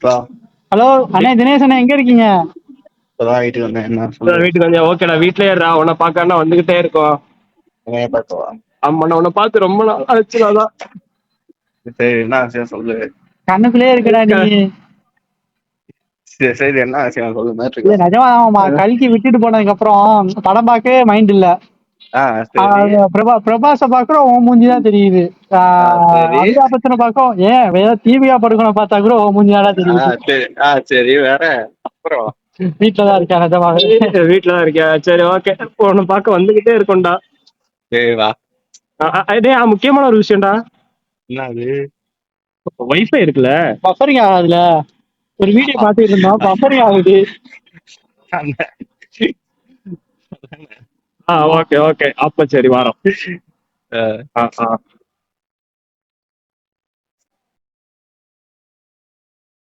Hello அண்ணே, தினேஷ் அண்ணே, எங்க இருக்கீங்க? இப்பதான் வீட்டுக்கு வந்தேன். என்ன சொல்லு? வீட்டுக்கு வந்தியா? ஓகேடா, வீட்லயே இருடா. உன்னை பார்க்க வந்துகிட்டே இருக்கோம். பார்த்துவா. ஆமா, நான் உன்னை பார்த்து ரொம்ப நாள் ஆச்சுடாதான். சரி, என்ன விஷயம் சொல்லு. கண்ணுக்குள்ளே இருக்கடா நீ. சரி சரி, என்ன விஷயம் சொல்லு. இல்ல மேட்ருக்கு நிஜமா கல்கி விட்டுட்டு போனதுக்கு அப்புறம் படம் பார்க்கவே மைண்ட் இல்ல. சரி பிரபாச பாக்குறோம், உன் மூஞ்சிதான் தெரியுது. சரி அமிதாபச்சனை பாக்குறோம், ஏன் வேற தீபிகா படுக்கணும் பார்த்தா கூட உன் மூஞ்சிதான் தெரியுது. சரி சரி, வேற அப்புறம் வீட்டுலதான் இருக்கேன் நிஜமாவே. வீட்டுலதான் இருக்கியா? சரி, ஓகே. உன்னை பார்க்க வந்துகிட்டே இருக்கோம்டா. சரி வா. முக்கியமான ஒரு விஷயம்டா. என்ன அது? வைஃபை இருக்குல்ல, பஃபரிங் ஆகுதுல. ஒரு வீடியோ பார்த்துட்டு இருந்தோம், பஃபரிங் ஆகுது. ஓகே ஓகே, அப்ப சரி வாரம்.